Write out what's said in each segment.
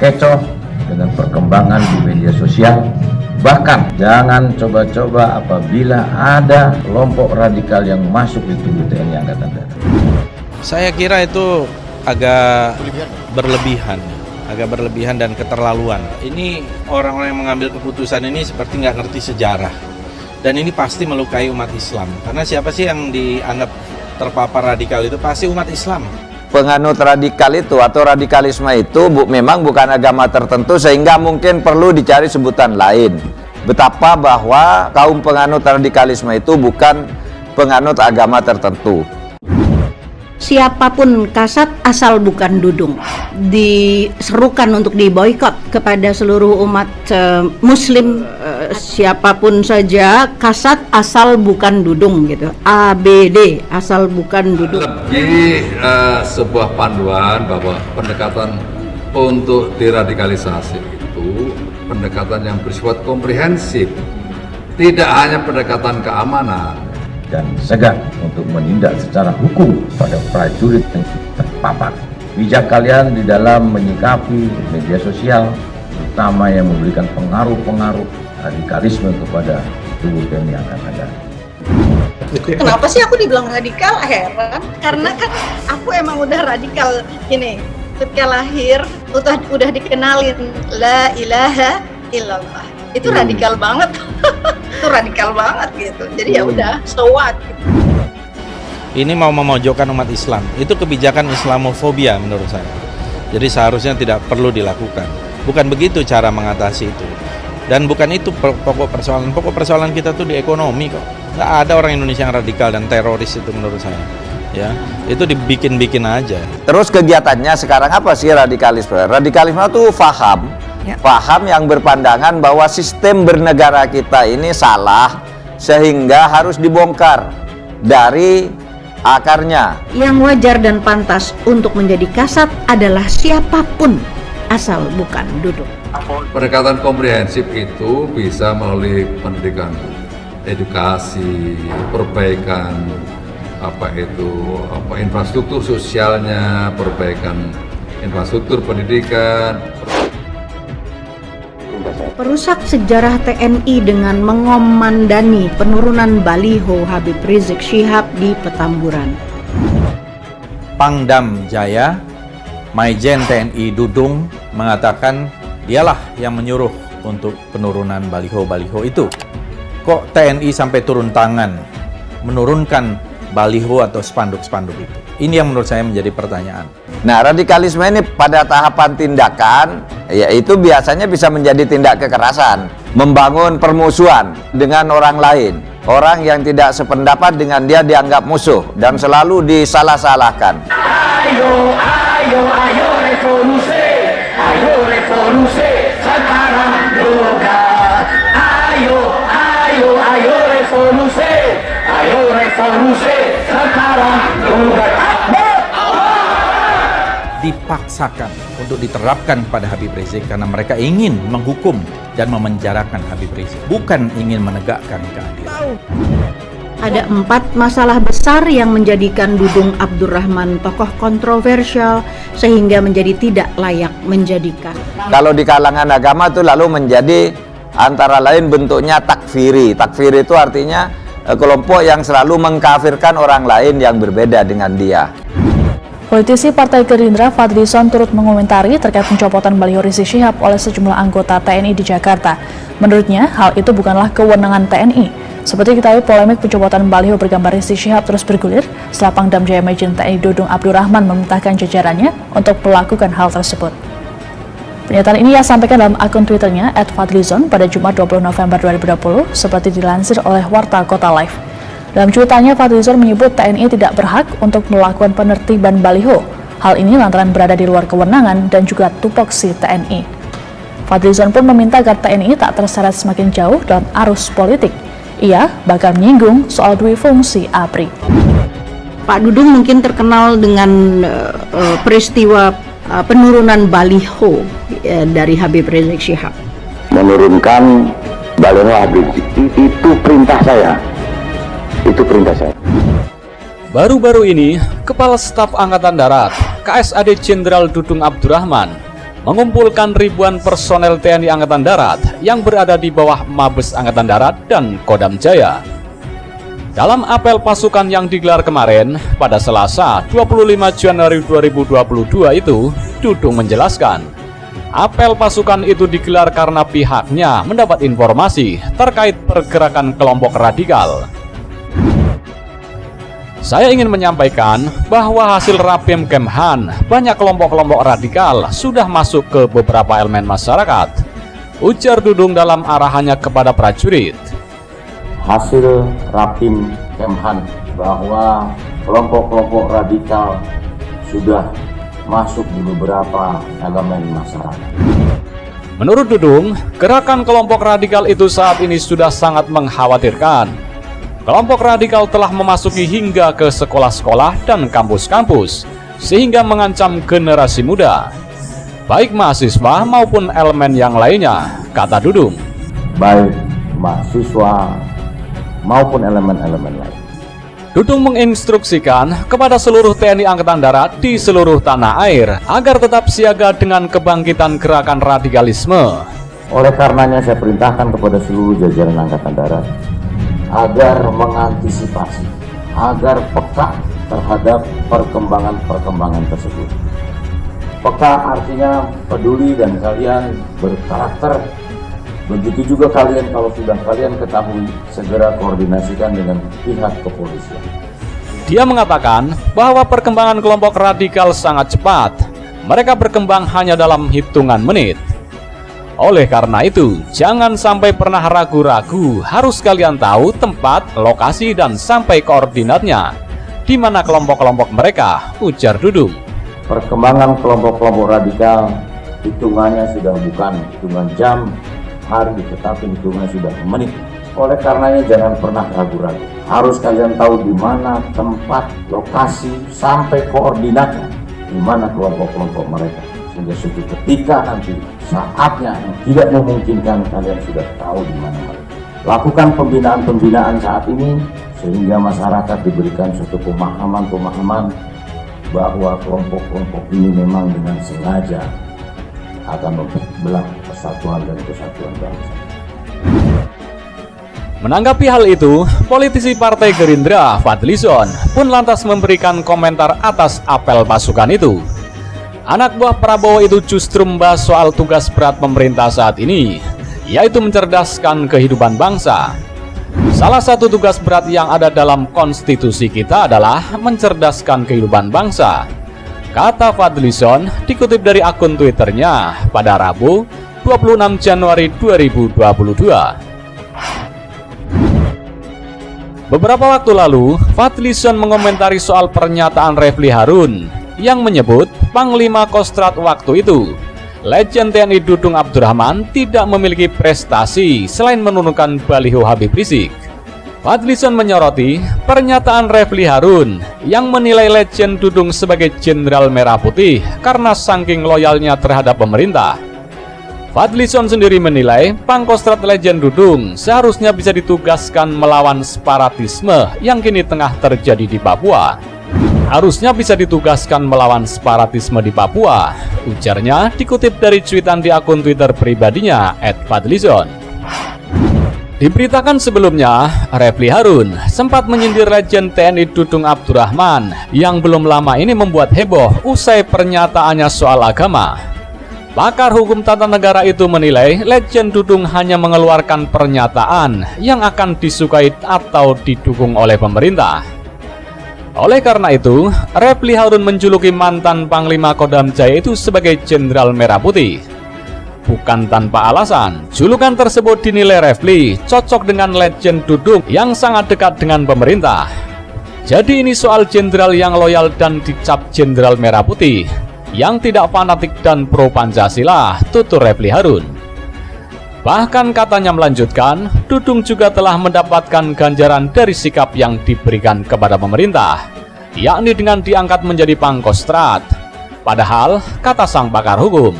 terkecoh dengan perkembangan di media sosial. Bahkan jangan coba-coba apabila ada kelompok radikal yang masuk di tubuh TNI Angkatan Darat. Saya kira itu agak berlebihan dan keterlaluan. Ini orang-orang yang mengambil keputusan ini seperti nggak ngerti sejarah. Dan ini pasti melukai umat Islam. Karena siapa sih yang dianggap terpapar radikal itu pasti umat Islam. Penganut radikal itu atau radikalisme itu memang bukan agama tertentu, sehingga mungkin perlu dicari sebutan lain. Betapa bahwa kaum penganut radikalisme itu bukan penganut agama tertentu. Siapapun kasat asal bukan dudung, diserukan untuk diboikot kepada seluruh umat muslim, siapapun saja kasat asal bukan dudung gitu. ABD asal bukan dudung. Lebih sebuah panduan bahwa pendekatan untuk deradikalisasi itu pendekatan yang bersifat komprehensif, tidak hanya pendekatan keamanan, Dan segan untuk menindak secara hukum pada prajurit yang terpapar. Bijak kalian di dalam menyikapi media sosial, terutama yang memberikan pengaruh-pengaruh radikalisme kepada tubuh TNI Angkatan Darat. Kenapa sih aku dibilang radikal? Heran, karena kan aku emang udah radikal gini. Ketika lahir udah dikenalin la ilaha illallah. Itu radikal banget. Itu radikal banget gitu. Jadi ya udah, so what gitu. Ini mau memojokkan umat Islam. Itu kebijakan Islamofobia menurut saya. Jadi seharusnya tidak perlu dilakukan. Bukan begitu cara mengatasi itu. Dan bukan itu pokok persoalan. Pokok persoalan kita tuh di ekonomi kok. Nggak ada orang Indonesia yang radikal dan teroris itu menurut saya. Ya, itu dibikin-bikin aja. Terus kegiatannya sekarang apa sih radikalisme? Radikalisme itu paham yang berpandangan bahwa sistem bernegara kita ini salah, sehingga harus dibongkar dari akarnya. Yang wajar dan pantas untuk menjadi kasat adalah siapapun asal bukan duduk. pendekatan komprehensif itu bisa melalui pendidikan, edukasi, perbaikan infrastruktur sosialnya, perbaikan infrastruktur pendidikan. Perusak sejarah TNI dengan mengomandani penurunan baliho Habib Rizik Syihab di Petamburan. Pangdam Jaya, Maijen TNI Dudung mengatakan dialah yang menyuruh untuk penurunan baliho-baliho itu. Kok TNI sampai turun tangan menurunkan baliho atau spanduk-spanduk itu? Ini yang menurut saya menjadi pertanyaan. Nah, radikalisme ini pada tahapan tindakan, yaitu biasanya bisa menjadi tindak kekerasan, membangun permusuhan dengan orang lain. Orang yang tidak sependapat dengan dia dianggap musuh dan selalu disalah-salahkan. Ayo revolusi sekarang juga. Ayo revolusi sekarang juga. Dipaksakan untuk diterapkan pada Habib Rizik karena mereka ingin menghukum dan memenjarakan Habib Rizik, bukan ingin menegakkan keadilan. Ada 4 masalah besar yang menjadikan Dudung Abdurrahman tokoh kontroversial sehingga menjadi tidak layak menjadikan. Kalau di kalangan agama itu lalu menjadi antara lain bentuknya takfiri. Takfiri itu artinya kelompok yang selalu mengkafirkan orang lain yang berbeda dengan dia. Politisi Partai Gerindra Fadlizon turut mengomentari terkait pencopotan baliho Rizik Syihab oleh sejumlah anggota TNI di Jakarta. Menurutnya, hal itu bukanlah kewenangan TNI. Seperti diketahui, polemik pencopotan baliho bergambar Rizik Syihab terus bergulir setelah Pangdam Jaya Maijen TNI Dudung Abdurrahman memerintahkan jajarannya untuk melakukan hal tersebut. Pernyataan ini ia sampaikan dalam akun Twitternya @fadlizon pada Jumat 20 November 2020 seperti dilansir oleh Warta Kota Live. Dalam cuitannya, Fadlizon menyebut TNI tidak berhak untuk melakukan penertiban baliho. Hal ini lantaran berada di luar kewenangan dan juga tupoksi TNI. Fadlizon pun meminta agar TNI tak terseret semakin jauh dalam arus politik. Ia bahkan menyinggung soal dui fungsi APRI. Pak Dudung mungkin terkenal dengan peristiwa penurunan baliho dari Habib Rizik Syihab. Menurunkan baliho Habib Rizik itu perintah saya. Itu perintah saya. Baru-baru ini, Kepala Staf Angkatan Darat, KSAD Jenderal Dudung Abdurrahman, mengumpulkan ribuan personel TNI Angkatan Darat yang berada di bawah Mabes Angkatan Darat dan Kodam Jaya. Dalam apel pasukan yang digelar kemarin pada Selasa 25 Januari 2022 itu, Dudung menjelaskan, apel pasukan itu digelar karena pihaknya mendapat informasi terkait pergerakan kelompok radikal. Saya ingin menyampaikan bahwa hasil Rapim Kemhan, banyak kelompok-kelompok radikal sudah masuk ke beberapa elemen masyarakat, ujar Dudung dalam arahannya kepada prajurit. Hasil Rapim Kemhan bahwa kelompok-kelompok radikal sudah masuk di beberapa elemen masyarakat. Menurut Dudung, gerakan kelompok radikal itu saat ini sudah sangat mengkhawatirkan. Kelompok radikal telah memasuki hingga ke sekolah-sekolah dan kampus-kampus, sehingga mengancam generasi muda, baik mahasiswa maupun elemen yang lainnya, kata Dudung. Baik mahasiswa maupun elemen-elemen lain. Dudung menginstruksikan kepada seluruh TNI Angkatan Darat di seluruh tanah air agar tetap siaga dengan kebangkitan gerakan radikalisme. Oleh karenanya saya perintahkan kepada seluruh jajaran Angkatan Darat agar mengantisipasi, agar peka terhadap perkembangan-perkembangan tersebut. Peka artinya peduli dan kalian berkarakter. Begitu juga kalian kalau sudah kalian ketahui, segera koordinasikan dengan pihak kepolisian. Dia mengatakan bahwa perkembangan kelompok radikal sangat cepat. Mereka berkembang hanya dalam hitungan menit. Oleh karena itu, jangan sampai pernah ragu-ragu, harus kalian tahu tempat, lokasi, dan sampai koordinatnya, di mana kelompok-kelompok mereka, ujar Dudung. Perkembangan kelompok-kelompok radikal, hitungannya sudah bukan hitungan jam, hari, tetapi hitungannya sudah menit. Oleh karenanya jangan pernah ragu-ragu, harus kalian tahu di mana tempat, lokasi, sampai koordinatnya, di mana kelompok-kelompok mereka. Sehingga suatu ketika nanti saatnya yang tidak memungkinkan, kalian sudah tahu di mana mereka. Lakukan pembinaan-pembinaan saat ini sehingga masyarakat diberikan suatu pemahaman bahwa kelompok-kelompok ini memang dengan sengaja akan membelah persatuan dan kesatuan bangsa. Menanggapi hal itu, politisi Partai Gerindra Fadlizon pun lantas memberikan komentar atas apel pasukan itu. Anak buah Prabowo itu justru membahas soal tugas berat pemerintah saat ini, yaitu mencerdaskan kehidupan bangsa. Salah satu tugas berat yang ada dalam konstitusi kita adalah mencerdaskan kehidupan bangsa, kata Fadlizon dikutip dari akun Twitternya pada Rabu 26 Januari 2022. Beberapa waktu lalu, Fadlizon mengomentari soal pernyataan Refli Harun yang menyebut Panglima Kostrat waktu itu, Legend TNI Dudung Abdurrahman, tidak memiliki prestasi selain menurunkan baliho Habib Rizik. Fadlizon menyoroti pernyataan Refli Harun yang menilai Legend Dudung sebagai Jenderal Merah Putih karena saking loyalnya terhadap pemerintah. Fadlizon sendiri menilai Pangkostrat Legend Dudung seharusnya bisa ditugaskan melawan separatisme yang kini tengah terjadi di Papua. Harusnya bisa ditugaskan melawan separatisme di Papua, ujarnya dikutip dari cuitan di akun Twitter pribadinya @Fadlizon. Diberitakan sebelumnya, Refli Harun sempat menyindir Legend TNI Dudung Abdurrahman yang belum lama ini membuat heboh usai pernyataannya soal agama. Pakar hukum tata negara itu menilai Legend Dudung hanya mengeluarkan pernyataan yang akan disukai atau didukung oleh pemerintah. Oleh karena itu, Refli Harun menjuluki mantan Panglima Kodam Jaya itu sebagai Jenderal Merah Putih. Bukan tanpa alasan, julukan tersebut dinilai Refli cocok dengan Legend Dudung yang sangat dekat dengan pemerintah. Jadi ini soal jenderal yang loyal dan dicap Jenderal Merah Putih, yang tidak fanatik dan pro Pancasila, tutur Refli Harun. Bahkan katanya melanjutkan, Dudung juga telah mendapatkan ganjaran dari sikap yang diberikan kepada pemerintah, yakni dengan diangkat menjadi Pangkostrat. Padahal, kata sang pakar hukum,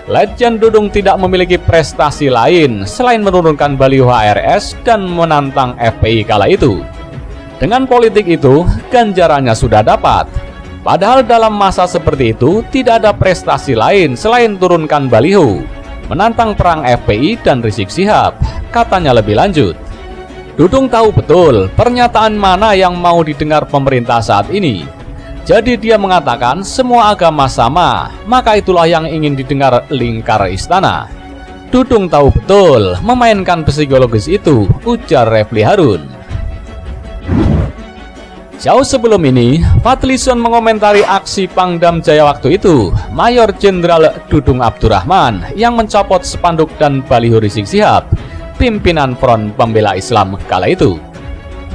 Legend Dudung tidak memiliki prestasi lain selain menurunkan baliho HRS dan menantang FPI kala itu. Dengan politik itu, ganjarannya sudah dapat. Padahal dalam masa seperti itu tidak ada prestasi lain selain turunkan baliho, menantang perang FPI dan Rizik Syihab, katanya lebih lanjut. Dudung tahu betul pernyataan mana yang mau didengar pemerintah saat ini. Jadi dia mengatakan semua agama sama, maka itulah yang ingin didengar lingkar istana. Dudung tahu betul memainkan psikologis itu, ujar Refli Harun. Jauh sebelum ini, Fadlizon mengomentari aksi Pangdam Jaya waktu itu, Mayor Jenderal Dudung Abdurrahman yang mencopot spanduk dan baliho Rizik Syihab, pimpinan Front Pembela Islam kala itu.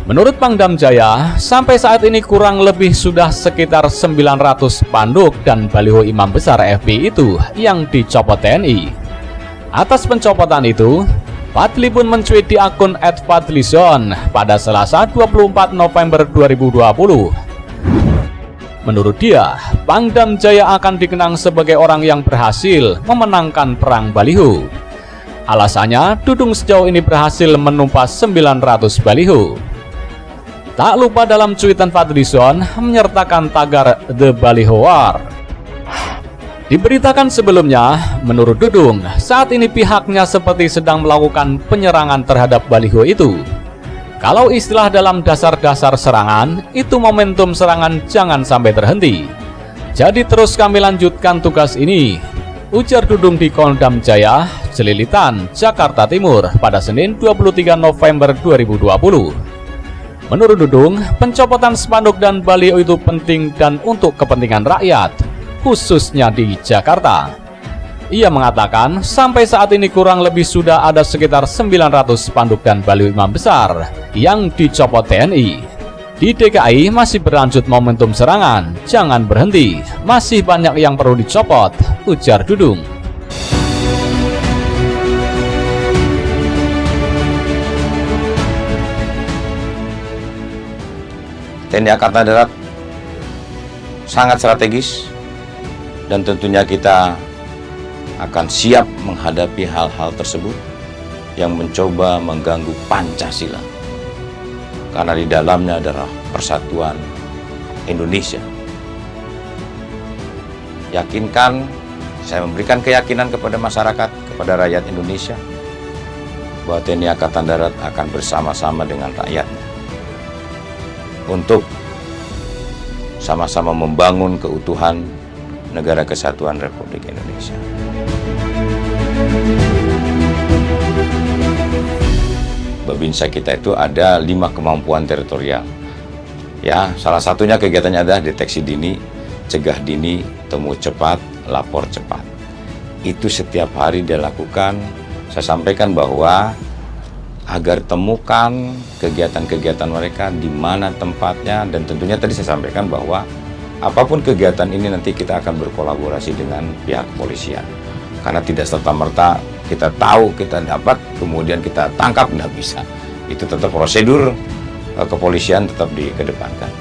Menurut Pangdam Jaya, sampai saat ini kurang lebih sudah sekitar 900 spanduk dan baliho imam besar FPI itu yang dicopot TNI. Atas pencopotan itu, Fadli pun mencuit di akun @fadlizon pada Selasa 24 November 2020. Menurut dia, Pangdam Jaya akan dikenang sebagai orang yang berhasil memenangkan perang baliho. Alasannya, Dudung sejauh ini berhasil menumpas 900 baliho. Tak lupa dalam cuitan Fadlizon menyertakan tagar The Baliho War. Diberitakan sebelumnya, menurut Dudung, saat ini pihaknya seperti sedang melakukan penyerangan terhadap baliho itu. Kalau istilah dalam dasar-dasar serangan, itu momentum serangan jangan sampai terhenti. Jadi terus kami lanjutkan tugas ini, ujar Dudung di Pangdam Jaya, Celilitan, Jakarta Timur pada Senin 23 November 2020. Menurut Dudung, pencopotan spanduk dan baliho itu penting dan untuk kepentingan rakyat, khususnya di Jakarta. Ia mengatakan sampai saat ini kurang lebih sudah ada sekitar 900 spanduk dan baliho imam besar yang dicopot TNI. Di DKI masih berlanjut momentum serangan, jangan berhenti, masih banyak yang perlu dicopot, ujar Dudung. TNI Angkatan Darat sangat strategis dan tentunya kita akan siap menghadapi hal-hal tersebut yang mencoba mengganggu Pancasila, karena di dalamnya adalah persatuan Indonesia. Yakinkan, saya memberikan keyakinan kepada masyarakat, kepada rakyat Indonesia, bahwa TNI Angkatan Darat akan bersama-sama dengan rakyatnya untuk sama-sama membangun keutuhan Negara Kesatuan Republik Indonesia. Babinsa kita itu ada 5 kemampuan teritorial. Ya, salah satunya kegiatannya adalah deteksi dini, cegah dini, temu cepat, lapor cepat. Itu setiap hari dilakukan. Saya sampaikan bahwa agar temukan kegiatan-kegiatan mereka di mana tempatnya, dan tentunya tadi saya sampaikan bahwa apapun kegiatan ini nanti kita akan berkolaborasi dengan pihak kepolisian, karena tidak serta-merta kita tahu, kita dapat, kemudian kita tangkap, tidak bisa. Itu tetap prosedur kepolisian tetap dikedepankan.